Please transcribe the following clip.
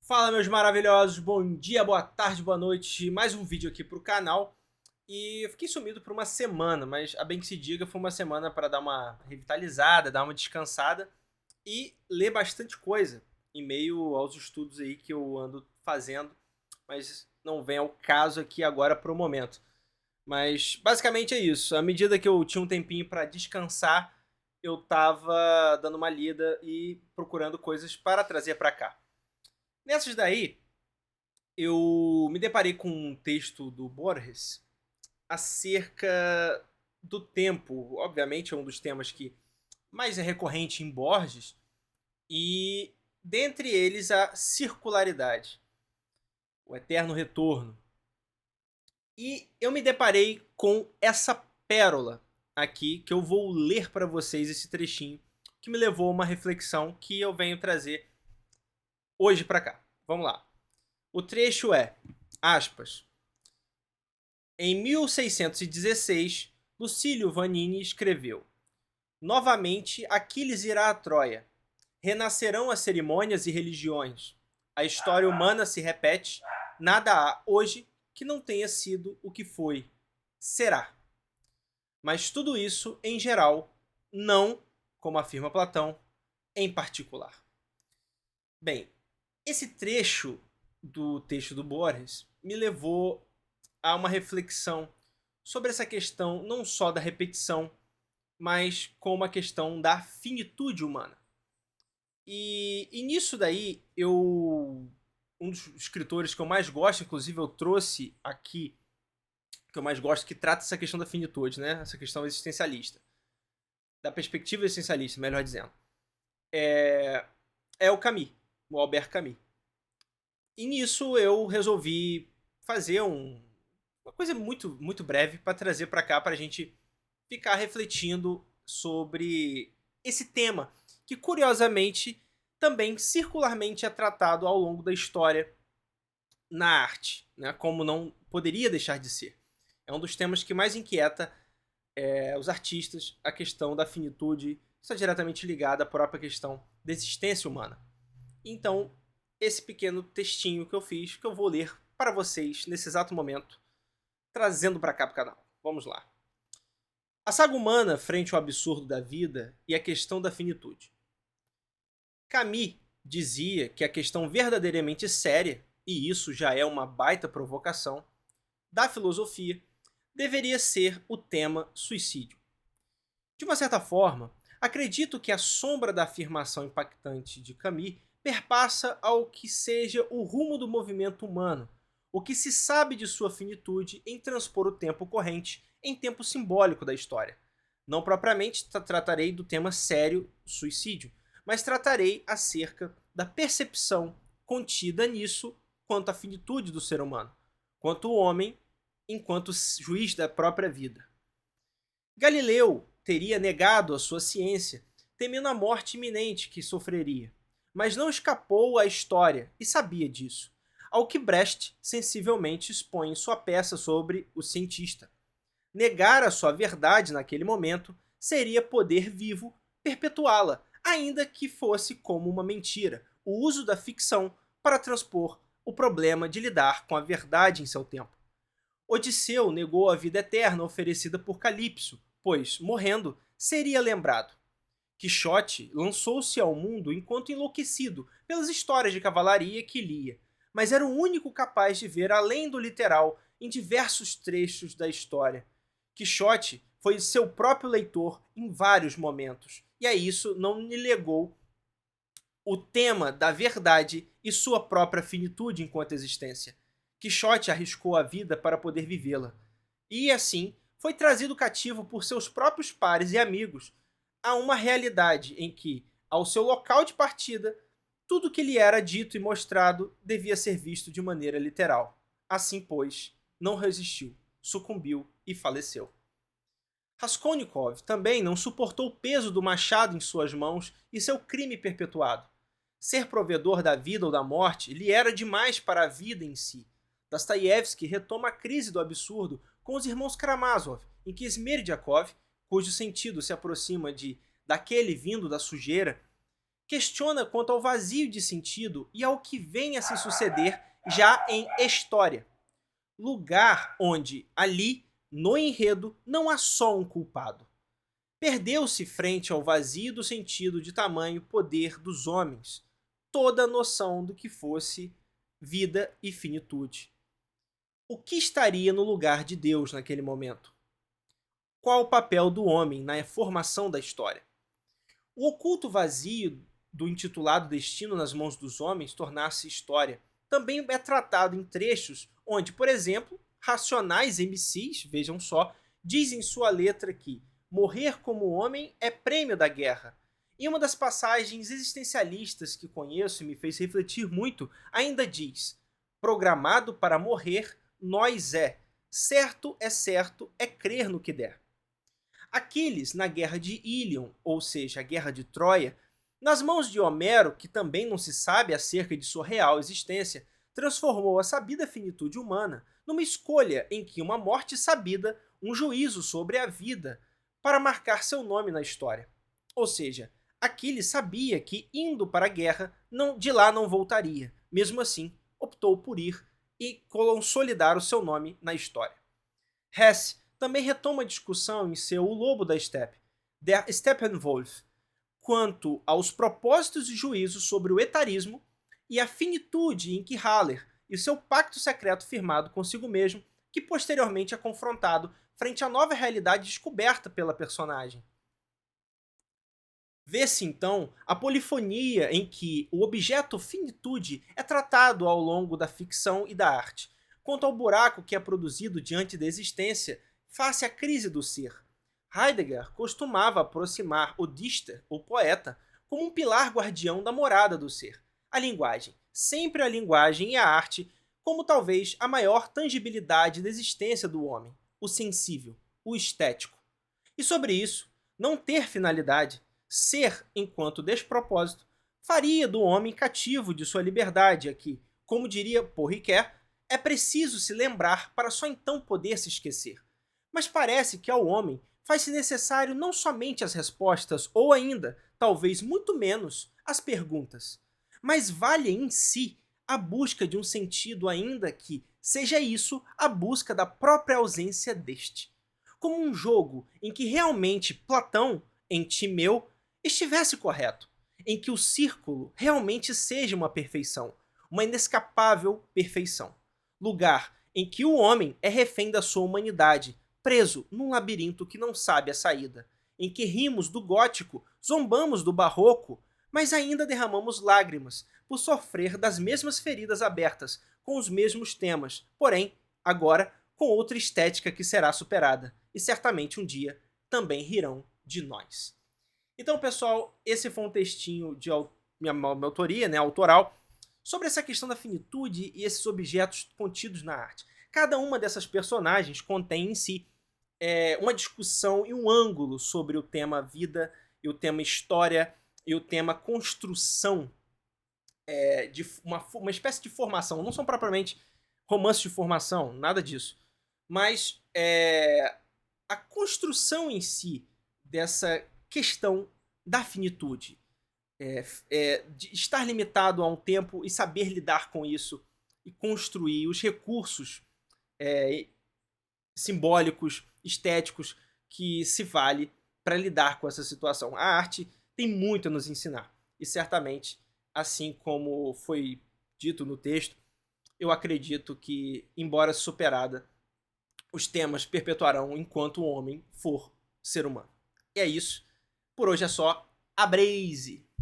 Fala, meus maravilhosos, bom dia, boa tarde, boa noite, mais um vídeo aqui pro canal. E eu fiquei sumido por uma semana, mas a bem que se diga, foi uma semana para dar uma revitalizada, dar uma descansada e ler bastante coisa em meio aos estudos aí que eu ando fazendo, mas não vem ao caso aqui agora pro momento. Mas basicamente é isso, à medida que eu tinha um tempinho para descansar, eu tava dando uma lida e procurando coisas para trazer para cá. Nessas daí, eu me deparei com um texto do Borges acerca do tempo. Obviamente é um dos temas que mais é recorrente em Borges, e dentre eles a circularidade, o eterno retorno. E eu me deparei com essa pérola aqui, que eu vou ler para vocês esse trechinho, que me levou a uma reflexão que eu venho trazer hoje para cá. Vamos lá. O trecho é, aspas, em 1616, Lucílio Vanini escreveu: novamente Aquiles irá a Troia. Renascerão as cerimônias e religiões. A história humana se repete. Nada há hoje que não tenha sido o que foi. Será. Mas tudo isso, em geral, não, como afirma Platão, em particular. Bem, esse trecho do texto do Borges me levou a uma reflexão sobre essa questão não só da repetição, mas como a questão da finitude humana. E nisso daí, um dos escritores que eu mais gosto, inclusive eu trouxe aqui, que eu mais gosto, que trata essa questão da finitude, né? Essa questão existencialista. Da perspectiva existencialista, melhor dizendo. É o Camus, o Albert Camus. E nisso eu resolvi fazer uma coisa muito breve para trazer para cá, para a gente ficar refletindo sobre esse tema, que curiosamente também circularmente é tratado ao longo da história na arte, né? Como não poderia deixar de ser. É um dos temas que mais inquieta os artistas, a questão da finitude está diretamente ligada à própria questão da existência humana. Então, esse pequeno textinho que eu fiz, que eu vou ler para vocês nesse exato momento, trazendo para cá para o canal. Vamos lá. A saga humana frente ao absurdo da vida e a questão da finitude. Camus dizia que a questão verdadeiramente séria, e isso já é uma baita provocação, da filosofia deveria ser o tema suicídio. De uma certa forma, acredito que a sombra da afirmação impactante de Camus perpassa ao que seja o rumo do movimento humano, o que se sabe de sua finitude em transpor o tempo corrente em tempo simbólico da história. Não propriamente tratarei do tema sério, suicídio, mas tratarei acerca da percepção contida nisso quanto à finitude do ser humano, quanto o homem enquanto juiz da própria vida. Galileu teria negado a sua ciência, temendo a morte iminente que sofreria, mas não escapou à história e sabia disso, ao que Brecht sensivelmente expõe em sua peça sobre o cientista. Negar a sua verdade naquele momento seria poder vivo perpetuá-la, ainda que fosse como uma mentira, o uso da ficção para transpor o problema de lidar com a verdade em seu tempo. Odisseu negou a vida eterna oferecida por Calipso, pois, morrendo, seria lembrado. Quixote lançou-se ao mundo enquanto enlouquecido pelas histórias de cavalaria que lia, mas era o único capaz de ver além do literal em diversos trechos da história. Quixote foi seu próprio leitor em vários momentos, e a isso não lhe legou o tema da verdade e sua própria finitude enquanto existência. Quixote arriscou a vida para poder vivê-la, e assim foi trazido cativo por seus próprios pares e amigos a uma realidade em que, ao seu local de partida, tudo que lhe era dito e mostrado devia ser visto de maneira literal. Assim, pois, não resistiu, sucumbiu e faleceu. Raskolnikov também não suportou o peso do machado em suas mãos e seu crime perpetuado. Ser provedor da vida ou da morte lhe era demais para a vida em si. Dostoiévski retoma a crise do absurdo com os irmãos Karamazov, em que Smerdyakov, cujo sentido se aproxima daquele vindo da sujeira, questiona quanto ao vazio de sentido e ao que vem a se suceder já em História, lugar onde, ali, no enredo, não há só um culpado. Perdeu-se frente ao vazio do sentido de tamanho poder dos homens toda a noção do que fosse vida e finitude. O que estaria no lugar de Deus naquele momento? Qual o papel do homem na formação da história? O oculto vazio do intitulado Destino nas mãos dos homens tornar-se história também é tratado em trechos onde, por exemplo, Racionais MCs, vejam só, diz em sua letra que morrer como homem é prêmio da guerra. Em uma das passagens existencialistas que conheço e me fez refletir muito, ainda diz: programado para morrer, nós certo, é crer no que der. Aquiles, na guerra de Ílion, ou seja, a guerra de Troia, nas mãos de Homero, que também não se sabe acerca de sua real existência, transformou a sabida finitude humana numa escolha em que uma morte sabida, um juízo sobre a vida, para marcar seu nome na história. Ou seja, Aquiles sabia que, indo para a guerra, de lá não voltaria. Mesmo assim, optou por ir e consolidar o seu nome na história. Hesse também retoma a discussão em seu O Lobo da Steppe, Der Steppenwolf, quanto aos propósitos e juízos sobre o etarismo e a finitude em que Haller e seu pacto secreto firmado consigo mesmo, que posteriormente é confrontado frente à nova realidade descoberta pela personagem. Vê-se então a polifonia em que o objeto finitude é tratado ao longo da ficção e da arte, quanto ao buraco que é produzido diante da existência face à crise do ser. Heidegger costumava aproximar o Dichter, o poeta, como um pilar guardião da morada do ser. A linguagem, sempre a linguagem e a arte, como talvez a maior tangibilidade da existência do homem, o sensível, o estético. E sobre isso, não ter finalidade, ser enquanto despropósito, faria do homem cativo de sua liberdade aqui, como diria Paul Ricoeur, é preciso se lembrar para só então poder se esquecer. Mas parece que ao homem faz-se necessário não somente as respostas, ou ainda, talvez muito menos, as perguntas, mas vale em si a busca de um sentido, ainda que seja isso a busca da própria ausência deste. Como um jogo em que realmente Platão, em Timeu, estivesse correto, em que o círculo realmente seja uma perfeição, uma inescapável perfeição. Lugar em que o homem é refém da sua humanidade, preso num labirinto que não sabe a saída, em que rimos do gótico, zombamos do barroco, mas ainda derramamos lágrimas por sofrer das mesmas feridas abertas, com os mesmos temas, porém, agora, com outra estética que será superada, e certamente um dia também rirão de nós. Então, pessoal, esse foi um textinho de minha autoria, né, autoral, sobre essa questão da finitude e esses objetos contidos na arte. Cada uma dessas personagens contém em si uma discussão e um ângulo sobre o tema vida, e o tema história, e o tema construção, de uma espécie de formação. Não são propriamente romances de formação, nada disso. Mas a construção em si dessa questão da finitude. De estar limitado a um tempo e saber lidar com isso e construir os recursos simbólicos, estéticos que se vale para lidar com essa situação. A arte tem muito a nos ensinar e certamente, assim como foi dito no texto, eu acredito que, embora superada, os temas perpetuarão enquanto o homem for ser humano. E é isso. Por hoje é só. Abraze!